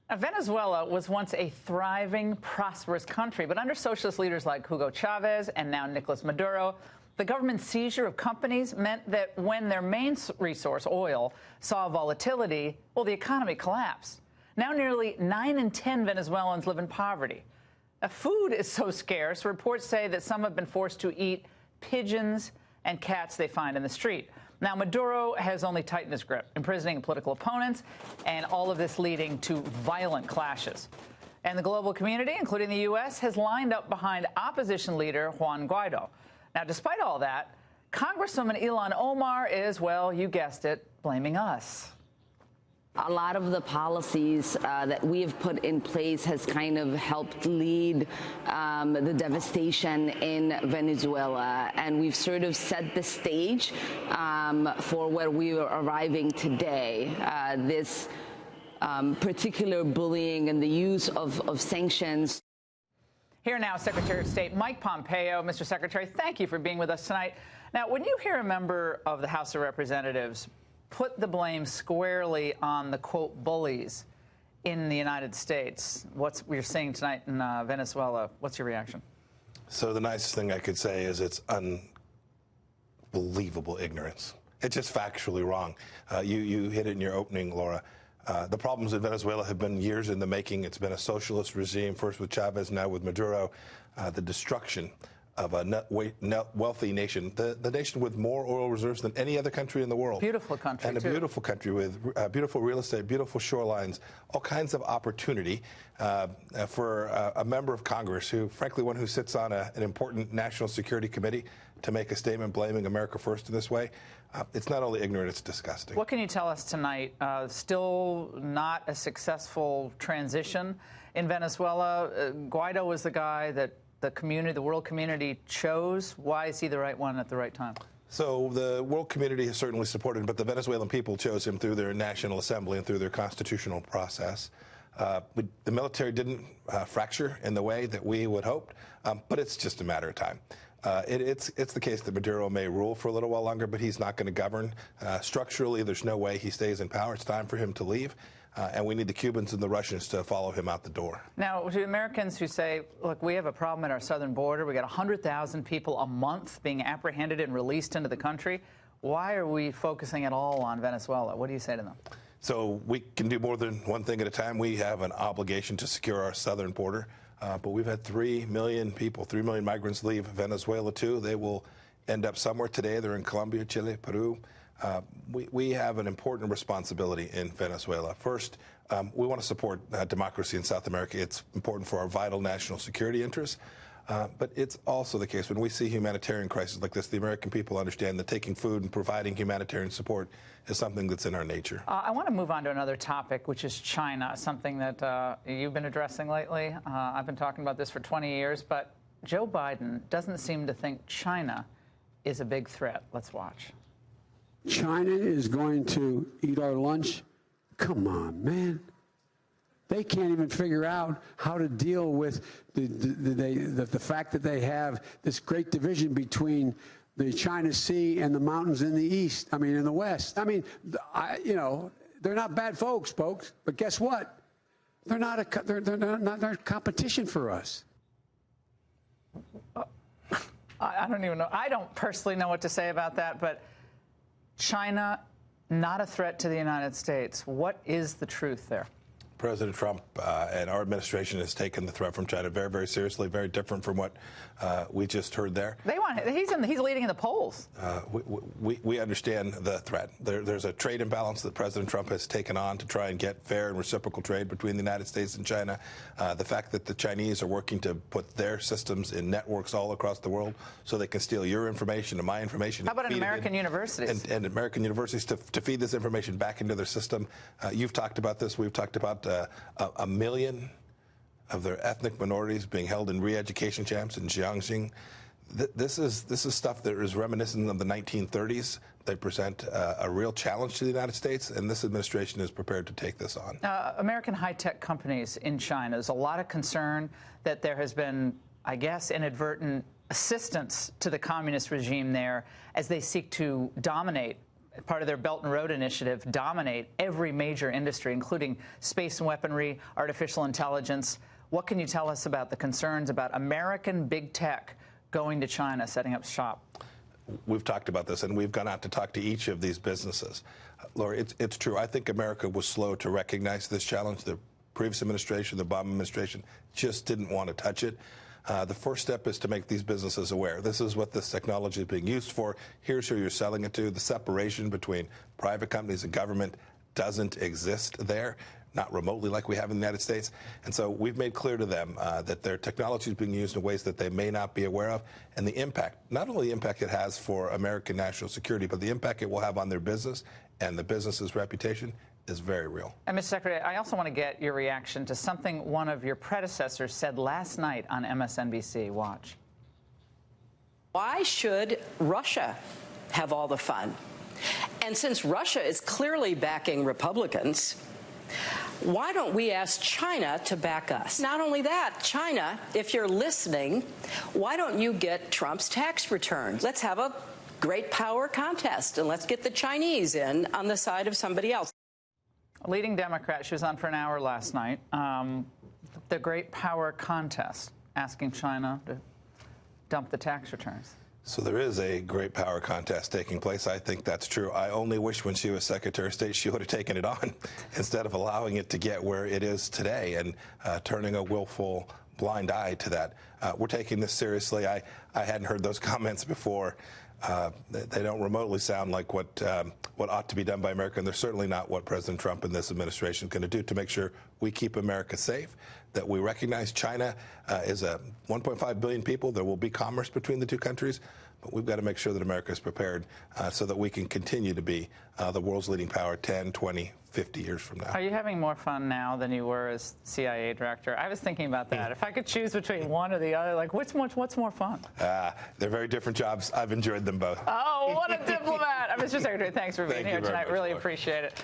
Now, Venezuela was once a thriving, prosperous country, but under socialist leaders like Hugo Chavez and now Nicolas Maduro, the government seizure of companies meant that when their main resource, oil, saw volatility, well, the economy collapsed. Now nearly 9 in 10 Venezuelans live in poverty. Now, food is so scarce, reports say that some have been forced to eat pigeons and cats they find in the street. Now, Maduro has only tightened his grip, imprisoning political opponents, and all of this leading to violent clashes. And the global community, including the U.S., has lined up behind opposition leader Juan Guaido. Now, despite all that, Congresswoman Ilhan Omar is, well, you guessed it, blaming us. A lot of the policies that we have put in place has kind of helped lead the devastation in Venezuela, and we've sort of set the stage for where we are arriving today. This particular bullying and the use of sanctions. Here now, Secretary of State Mike Pompeo. Mr. Secretary, thank you for being with us tonight. Now, when you hear a member of the House of Representatives put the blame squarely on the, quote, bullies in the United States, what we're seeing tonight in Venezuela, what's your reaction? So the nicest thing I could say is it's unbelievable ignorance. It's just factually wrong. You hit it in your opening, Laura. The problems in Venezuela have been years in the making. It's been a socialist regime, first with Chavez, now with Maduro. The destruction of a net wealthy nation, the nation with more oil reserves than any other country in the world. Beautiful country, and a beautiful country with beautiful real estate, beautiful shorelines, all kinds of opportunity for a member of Congress who, frankly, one who sits on an important national security committee to make a statement blaming America first in this way. It's not only ignorant, it's disgusting. What can you tell us tonight? Still not a successful transition in Venezuela. Guaido was the guy that the community, the world community chose. Why is he the right one at the right time? So the world community has certainly supported him, but the Venezuelan people chose him through their National Assembly and through their constitutional process. The military didn't fracture in the way that we would hope, but it's just a matter of time. It's the case that Maduro may rule for a little while longer, but he's not going to govern. Structurally, there's no way he stays in power. It's time for him to leave. And we need the Cubans and the Russians to follow him out the door. Now, to Americans who say, look, we have a problem at our southern border. We got 100,000 people a month being apprehended and released into the country. Why are we focusing at all on Venezuela? What do you say to them? So we can do more than one thing at a time. We have an obligation to secure our southern border. But we've had 3 million people, 3 million migrants leave Venezuela, too. They will end up somewhere today. They're in Colombia, Chile, Peru. We have an important responsibility in Venezuela. First, we want to support democracy in South America. It's important for our vital national security interests. But it's also the case when we see humanitarian crises like this, the American people understand that taking food and providing humanitarian support is something that's in our nature. I want to move on to another topic, which is China, something that you've been addressing lately. I've been talking about this for 20 years, but Joe Biden doesn't seem to think China is a big threat. Let's watch. China is going to eat our lunch? Come on, man. They can't even figure out how to deal with the fact that they have this great division between the China Sea and the mountains in the east, in the west. They're not bad folks, but guess what? They're not they're competition for us. I don't even know. I don't personally know what to say about that, but China, not a threat to the United States. What is the truth there? President Trump and our administration has taken the threat from China very, very seriously, very different from what we just heard there. He's leading in the polls. We understand the threat. There's a trade imbalance that President Trump has taken on to try and get fair and reciprocal trade between the United States and China. The fact that the Chinese are working to put their systems in networks all across the world so they can steal your information and my information. How about American universities? And American universities to feed this information back into their system. You've talked about this. We've talked about 1 million of their ethnic minorities being held in re-education camps in Jiangxing. This is stuff that is reminiscent of the 1930s. They present a real challenge to the United States, and this administration is prepared to take this on. American high-tech companies in China, there's a lot of concern that there has been, I guess, inadvertent assistance to the communist regime there as they seek to dominate part of their Belt and Road Initiative, dominate every major industry, including space and weaponry, artificial intelligence. What can you tell us about the concerns about American big tech going to China, setting up shop? We've talked about this, and we've gone out to talk to each of these businesses. Laura, it's true. I think America was slow to recognize this challenge. The previous administration, the Obama administration, just didn't want to touch it. The first step is to make these businesses aware. This is what this technology is being used for. Here's who you're selling it to. The separation between private companies and government doesn't exist there, not remotely like we have in the United States. And so we've made clear to them that their technology is being used in ways that they may not be aware of, and the impact, not only the impact it has for American national security, but the impact it will have on their business and the business's reputation is very real. And Mr. Secretary, I also want to get your reaction to something one of your predecessors said last night on MSNBC. Watch. Why should Russia have all the fun? And since Russia is clearly backing Republicans, why don't we ask China to back us? Not only that, China, if you're listening, why don't you get Trump's tax returns? Let's have a great power contest, and let's get the Chinese in on the side of somebody else. A leading Democrat, she was on for an hour last night, the great power contest, asking China to dump the tax returns. So there is a great power contest taking place. I think that's true. I only wish when she was Secretary of State she would have taken it on instead of allowing it to get where it is today and turning a willful blind eye to that. We're taking this seriously. I hadn't heard those comments before. They don't remotely sound like what ought to be done by America, and they're certainly not what President Trump and this administration are going to do to make sure we keep America safe, that we recognize China is a 1.5 billion people. There will be commerce between the two countries, but we've got to make sure that America is prepared so that we can continue to be the world's leading power 10, 20, 50 years from now. Are you having more fun now than you were as CIA director? I was thinking about that. If I could choose between one or the other, like what's more fun? They're very different jobs. I've enjoyed them both. Oh, what a diplomat. Mr. Secretary, thanks for being here tonight. Really appreciate it.